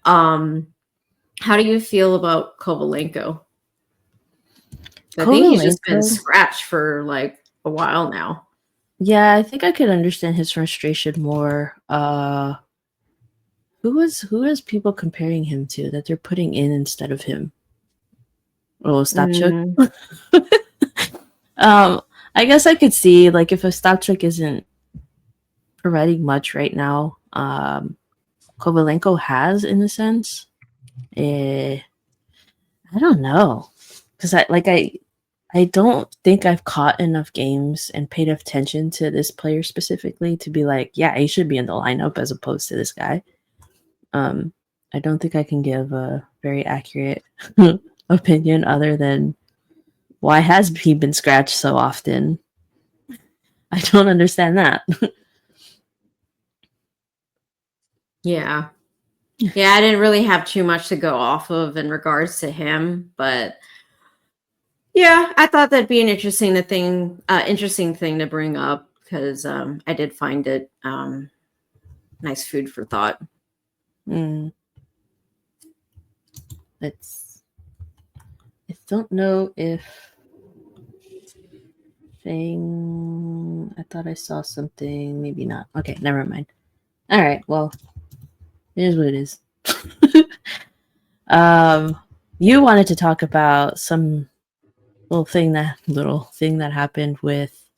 How do you feel about Kovalenko? I think he's just been scratched for like a while now. Yeah, I think I could understand his frustration more. Who is people comparing him to that they're putting in instead of him? Oh, Stopchuk. I guess I could see like if a Stopchuk isn't providing much right now, Kovalenko has in a sense. I don't know, because I don't think I've caught enough games and paid attention to this player specifically to be like, yeah, he should be in the lineup as opposed to this guy. I don't think I can give a very accurate opinion other than why has he been scratched so often? I don't understand that. Yeah, I didn't really have too much to go off of in regards to him, but yeah, I thought that'd be an interesting thing to bring up because I did find it nice food for thought. I don't know if I thought I saw something, maybe not. Okay, never mind. All right, well, it is what it is. You wanted to talk about some little thing that happened with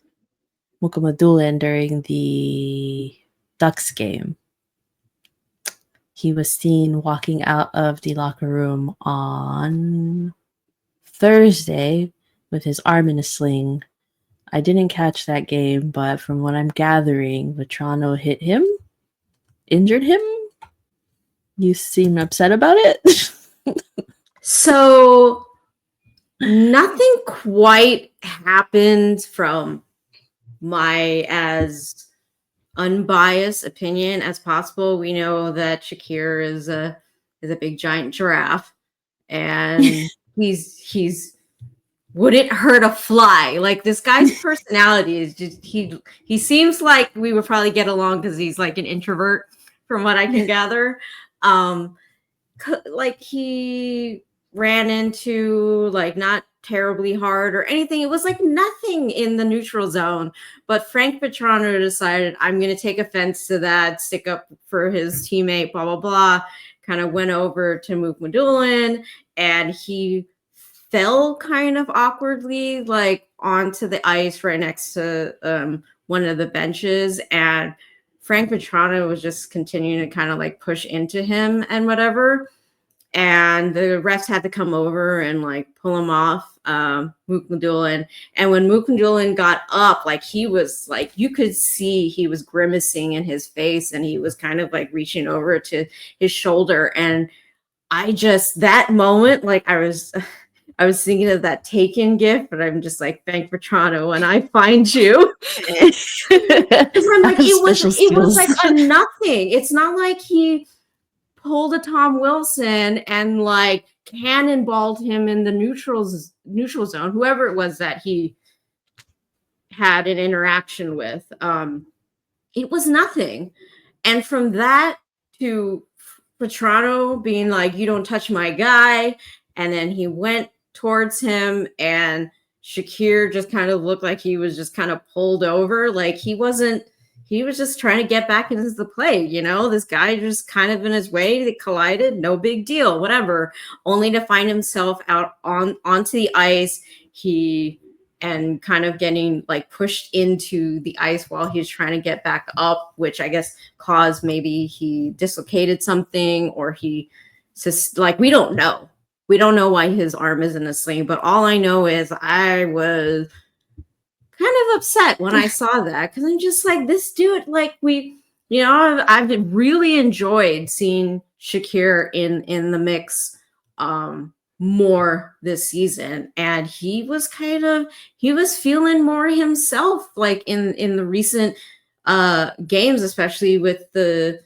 Mukamadulin during the Ducks game. He was seen walking out of the locker room on Thursday with his arm in a sling. I didn't catch that game, but from what I'm gathering, Vetrano hit him, injured him. You seem upset about it. So nothing quite happened from my as unbiased opinion as possible. We know that Shakir is a big giant giraffe, and he's wouldn't hurt a fly. Like, this guy's personality is just he seems like we would probably get along because he's like an introvert from what I can gather. Like, he ran into like not terribly hard or anything. It was like nothing in the neutral zone, but Frank Vetrano decided, I'm going to take offense to that, stick up for his teammate, blah, blah, blah. Kind of went over to Mukamadulin, and he fell kind of awkwardly like onto the ice right next to one of the benches, and Frank Vetrano was just continuing to kind of like push into him and whatever. And the refs had to come over and like pull him off, Mukamadulin. And when Mukamadulin got up, like, he was like, you could see he was grimacing in his face, and he was kind of like reaching over to his shoulder. And that moment, like, I was thinking of that Taken gif, but I'm just like, thank Vetrano when I find you. Because I'm like, it was like a nothing. It's not like he pulled a Tom Wilson and like cannonballed him in the neutral zone, whoever it was that he had an interaction with. It was nothing. And from that to Vetrano being like, you don't touch my guy, and then he went towards him, and Shakir just kind of looked like he was just kind of pulled over. Like, he was just trying to get back into the play, this guy just kind of in his way, they collided, no big deal, whatever, only to find himself out onto the ice, and kind of getting like pushed into the ice while he was trying to get back up, which I guess caused, maybe he dislocated something, or he just, like, we don't know. We don't know why his arm is in a sling, but all I know is I was kind of upset when I saw that, because I'm just like, this dude, like, I've really enjoyed seeing Shakir in the mix more this season, and he was feeling more himself, like in the recent games, especially with the,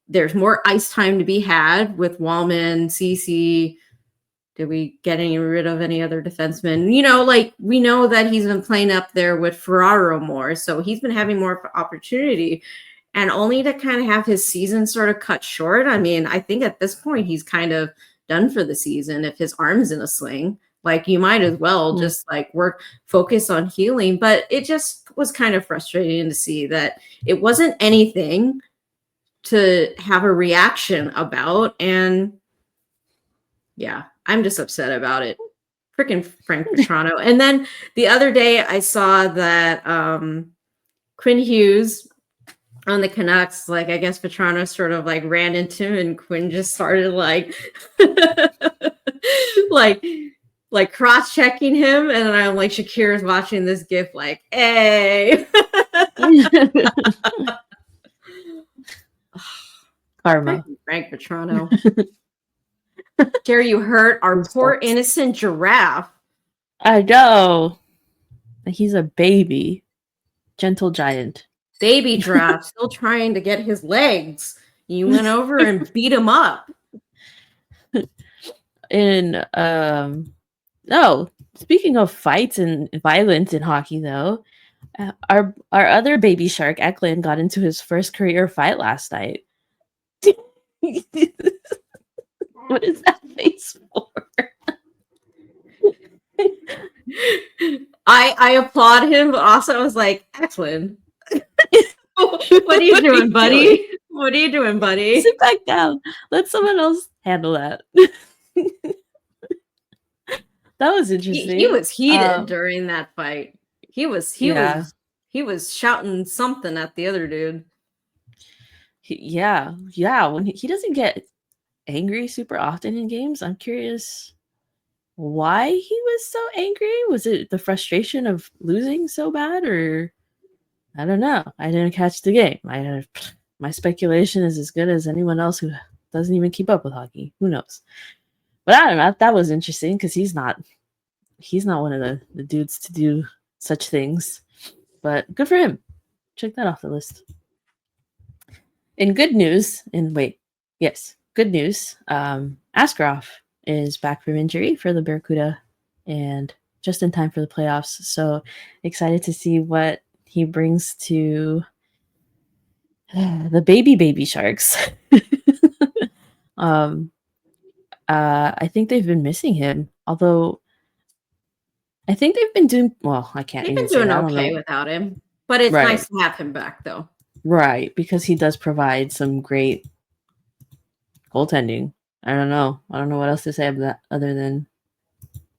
there's more ice time to be had with Wallman, CC. Did we get rid of any other defensemen? Like, we know that he's been playing up there with Ferraro more, so he's been having more opportunity. And only to kind of have his season sort of cut short. I mean, I think at this point he's kind of done for the season if his arm's in a sling. Like, you might as well just like focus on healing. But it just was kind of frustrating to see that it wasn't anything to have a reaction about. And yeah, I'm just upset about it. Freaking Frank Petrano. And then the other day I saw that Quinn Hughes on the Canucks, like, I guess Petrano sort of like ran into him, and Quinn just started like like cross-checking him. And then I'm like, Shakira's watching this gif like, hey. Karma. Frank Petrano. Dare you hurt our poor innocent giraffe? I know. He's a baby. Gentle giant. Baby giraffe still trying to get his legs. You went over and beat him up. Speaking of fights and violence in hockey, though, our other baby shark, Eklund, got into his first career fight last night. What is that face for? I applaud him, but also I was like, Eklund, what are you doing, buddy? What are you doing, buddy? Sit back down. Let someone else handle that. That was interesting. He was heated during that fight. He was shouting something at the other dude. Yeah. When he doesn't get angry super often in games, I'm curious why he was so angry. Was it the frustration of losing so bad, or I don't know. I didn't catch the game. My speculation is as good as anyone else who doesn't even keep up with hockey. Who knows? But I don't know. That was interesting because he's not one of the dudes to do such things. But good for him. Check that off the list. In good news, good news. Askarov is back from injury for the Barracuda and just in time for the playoffs. So excited to see what he brings to the baby sharks. I think they've been missing him, although I think they've been doing well. I can't. They've been doing okay without him, but it's nice to have him back, though. Right, because he does provide some great goaltending. I don't know what else to say about that other than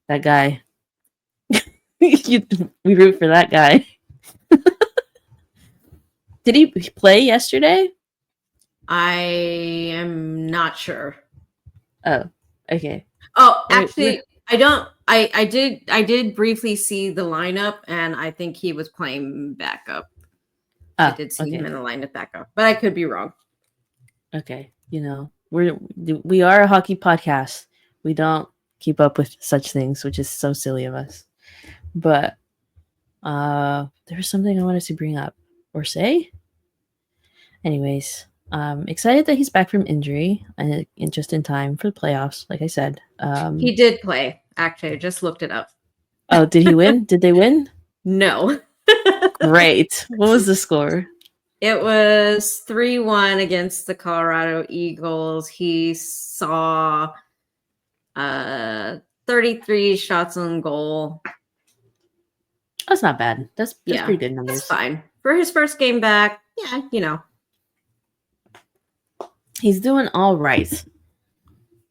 that guy. We root for that guy. Did he play yesterday? I am not sure. Oh, okay. Oh, actually, I don't. I did briefly see the lineup, and I think he was playing backup. I did see him in the lineup backup, but I could be wrong. Okay, we are a hockey podcast. We don't keep up with such things, which is so silly of us. But there was something I wanted to bring up or say. Anyways, excited that he's back from injury and just in time for the playoffs. Like I said, he did play. Actually, I just looked it up. Oh, did he win? Did they win? No. Great. What was the score? It was 3-1 against the Colorado Eagles. He saw 33 shots on goal. That's not bad. That's pretty good numbers. That's fine. For his first game back, He's doing all right.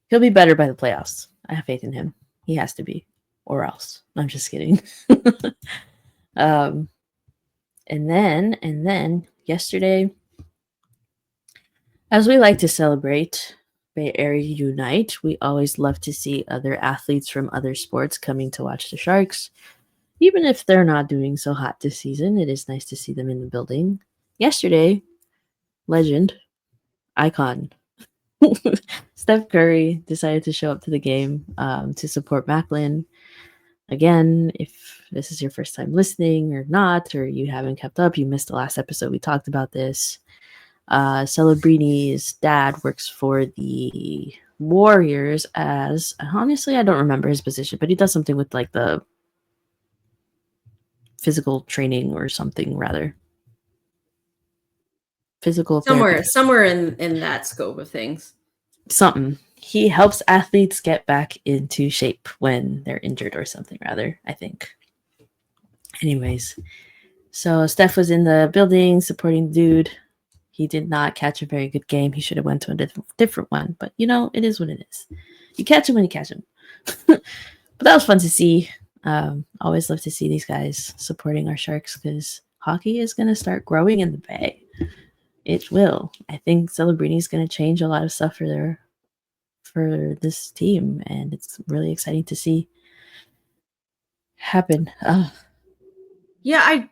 He'll be better by the playoffs. I have faith in him. He has to be. Or else. I'm just kidding. And then yesterday, as we like to celebrate, Bay Area unite. We always love to see other athletes from other sports coming to watch the Sharks. Even if they're not doing so hot this season, it is nice to see them in the building. Yesterday, legend, icon, Steph Curry decided to show up to the game to support Macklin. Again, if this is your first time listening or not, or you haven't kept up, you missed the last episode. We talked about this. Celebrini's dad works for the Warriors as, honestly, I don't remember his position, but he does something with like the physical training or something, rather. Physical therapy. Somewhere in that scope of things. Something. He helps athletes get back into shape when they're injured or something, rather, I think. Anyways, so Steph was in the building supporting the dude. He did not catch a very good game. He should have went to a different one, but you know, it is what it is. You catch him when you catch him. But that was fun to see. Always love to see these guys supporting our Sharks because hockey is going to start growing in the Bay. It will. I think Celebrini is going to change a lot of stuff for this team, and it's really exciting to see happen. Yeah,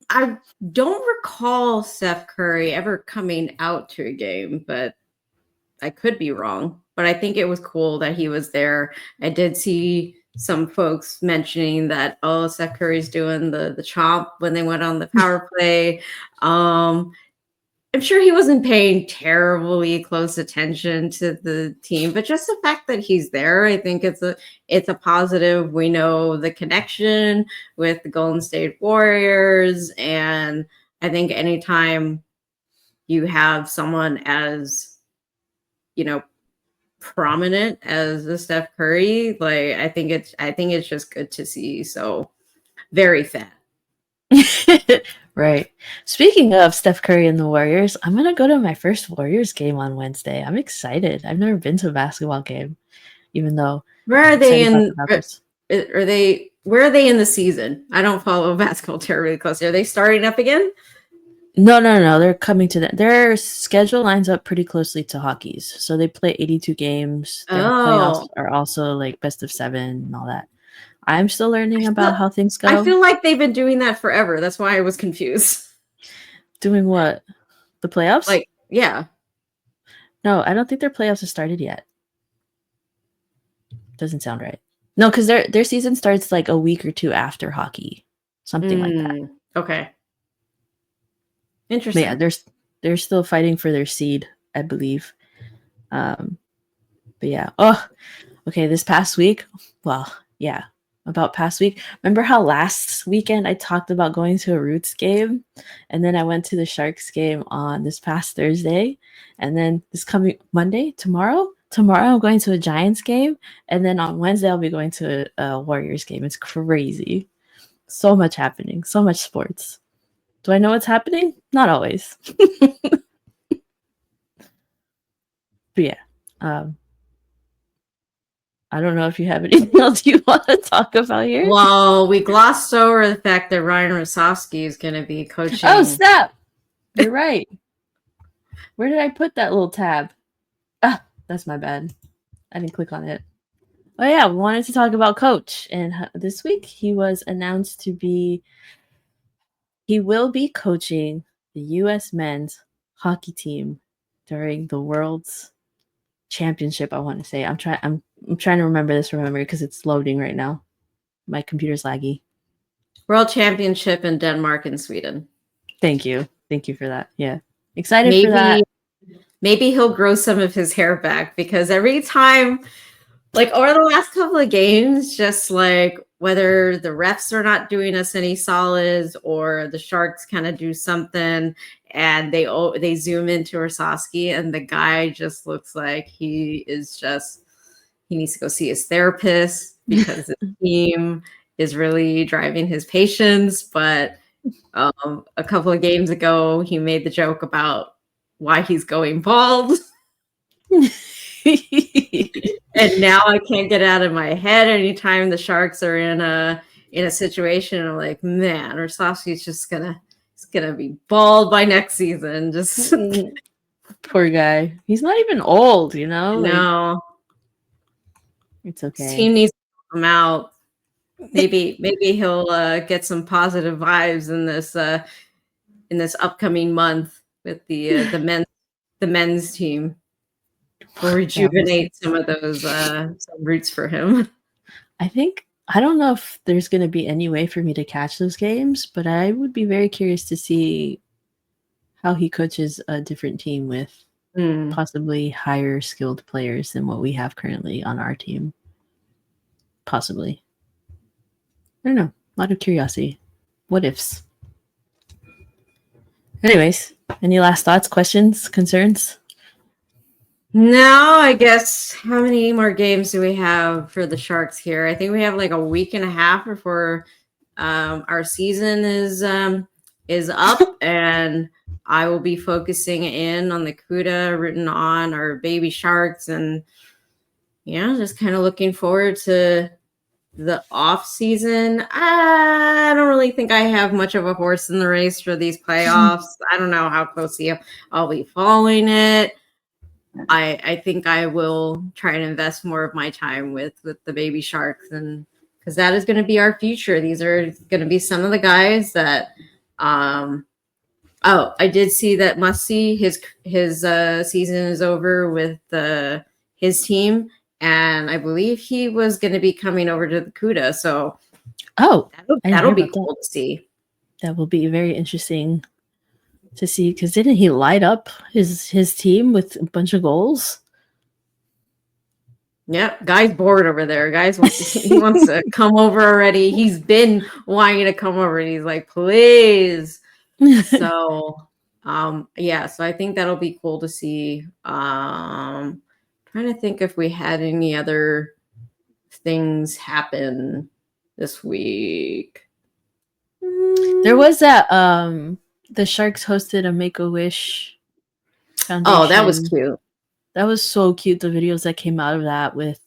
I don't recall Steph Curry ever coming out to a game, but I could be wrong. But I think it was cool that he was there. I did see some folks mentioning that, oh, Steph Curry's doing the chomp when they went on the power play. I'm sure he wasn't paying terribly close attention to the team, but just the fact that he's there, I think it's a positive. We know the connection with the Golden State Warriors, and I think anytime you have someone as, you know, prominent as the Steph Curry, like I think it's just good to see. So very fat. Right. Speaking of Steph Curry and the Warriors, I'm going to go to my first Warriors game on Wednesday. I'm excited. I've never been to a basketball game, even though. Where are they in? Where are they in the season? I don't follow basketball terribly closely. Are they starting up again? No. They're coming to that. Their schedule lines up pretty closely to hockey's. So they play 82 games. Their playoffs are also like best of 7 and all that. I'm still learning about how things go. I feel like they've been doing that forever. That's why I was confused. Doing what? The playoffs? Like, yeah. No, I don't think their playoffs have started yet. Doesn't sound right. No, because their season starts like a week or two after hockey. Something like that. Okay. Interesting. But yeah, they're still fighting for their seed, I believe. But yeah. Oh, okay. This past week, well, yeah. About past week. Remember how last weekend I talked about going to a Roots game, and then I went to the Sharks game on this past Thursday, and then this coming Monday, tomorrow I'm going to a Giants game, and then on Wednesday I'll be going to a Warriors game. It's crazy. So much happening. So much sports. Do I know what's happening? Not always. But yeah. I don't know if you have anything else you want to talk about here. Well, we glossed over the fact that Ryan Warsofsky is going to be coaching. Oh, snap. You're right. Where did I put that little tab? Ah, that's my bad. I didn't click on it. Oh, yeah. We wanted to talk about Coach. And this week, he was announced to be... He will be coaching the U.S. men's hockey team during the World's Championship, I want to say. I'm trying to remember this from memory because it's loading right now. My computer's laggy. World Championship in Denmark and Sweden. Thank you for that. Yeah, excited for that. Maybe he'll grow some of his hair back, because every time, like over the last couple of games, just like whether the refs are not doing us any solids or the Sharks kind of do something, and they zoom into Warsofsky, and the guy just looks like he needs to go see his therapist because the team is really driving his patience. But a couple of games ago, he made the joke about why he's going bald. And now I can't get out of my head anytime the Sharks are in a situation. I'm like, man, Warsofsky's just gonna be bald by next season. Just Poor guy. He's not even old, you know? Like, No, it's his okay. team needs to help him out. Maybe he'll get some positive vibes in this upcoming month with the men's team. Will Yeah, we'll see. rejuvenate some of those some roots for him. I don't know if there's going to be any way for me to catch those games, but I would be very curious to see how he coaches a different team with possibly higher skilled players than what we have currently on our team. Possibly. I don't know. A lot of curiosity. What ifs? Anyways, any last thoughts, questions, concerns? No, I guess how many more games do we have for the Sharks here? I think we have like a week and a half before our season is up, and I will be focusing in on the CUDA, rooting on our baby Sharks, and yeah, just kind of looking forward to the off season. I don't really think I have much of a horse in the race for these playoffs. I don't know how closely I'll be following it. I think I will try and invest more of my time with the baby Sharks, and because that is going to be our future. These are going to be some of the guys that oh, I did see that Musty, his season is over with his team, and I believe he was going to be coming over to the CUDA. So that'll be cool to see. That will be very interesting to see, because didn't he light up his team with a bunch of goals? Yep, guy's bored over there. He wants to come over already. He's been wanting to come over, and he's like, please. So, yeah. So I think that'll be cool to see. Trying to think if we had any other things happen this week. There was that the Sharks hosted a Make-A-Wish Foundation. Oh, that was cute. That was so cute. The videos that came out of that with,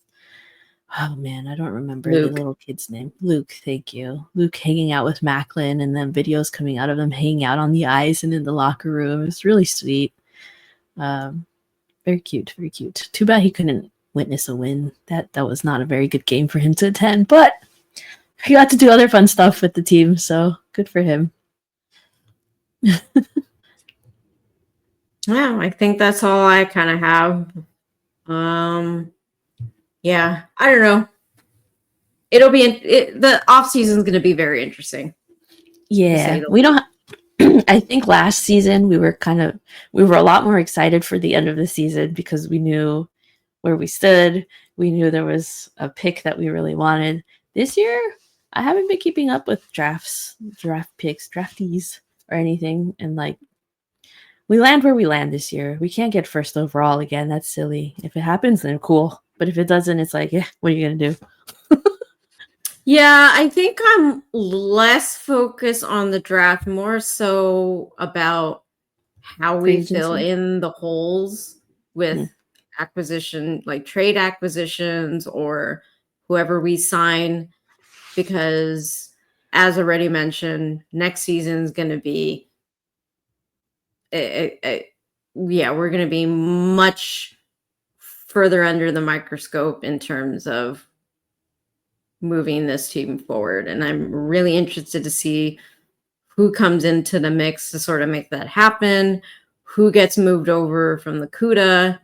oh man, I don't remember the little kid's name. Luke, thank you. Luke hanging out with Macklin, and then videos coming out of them hanging out on the ice and in the locker room. It was really sweet. Very cute, very cute. Too bad he couldn't witness a win. That was not a very good game for him to attend, but he got to do other fun stuff with the team, so good for him. Yeah, I think that's all I kind of have. Yeah, I don't know. It'll be the off season is going to be very interesting. Yeah, we don't. I think last season we were a lot more excited for the end of the season because we knew where we stood. We knew there was a pick that we really wanted. This year, I haven't been keeping up with draft picks, draftees, or anything, and like, we land where we land this year. We can't get first overall again. That's silly. If it happens, then cool. But if it doesn't, it's like, yeah, what are you gonna do? Yeah, I think I'm less focused on the draft, more so about how we fill in the holes with acquisition, like trade acquisitions or whoever we sign. Because as already mentioned, next season is going to be yeah, we're going to be much further under the microscope in terms of moving this team forward. And I'm really interested to see who comes into the mix to sort of make that happen, who gets moved over from the CUDA.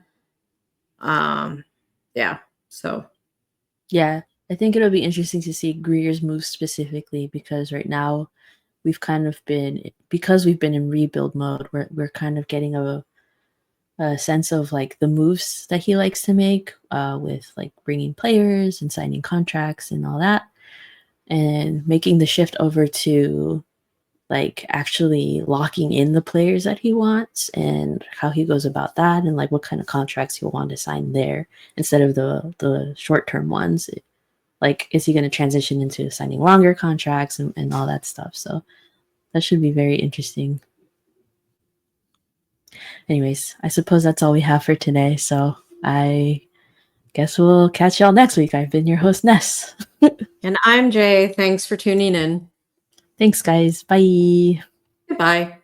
Yeah. So. Yeah, I think it'll be interesting to see Greer's move specifically, because right now we've been in rebuild mode. We're kind of getting a sense of like the moves that he likes to make with like bringing players and signing contracts and all that, and making the shift over to like actually locking in the players that he wants and how he goes about that, and like what kind of contracts he'll want to sign there instead of the short-term ones. Like, is he going to transition into signing longer contracts and all that stuff? So that should be very interesting. Anyways, I suppose that's all we have for today. So I guess we'll catch y'all next week. I've been your host, Ness. And I'm Jay. Thanks for tuning in. Thanks, guys. Bye. Goodbye.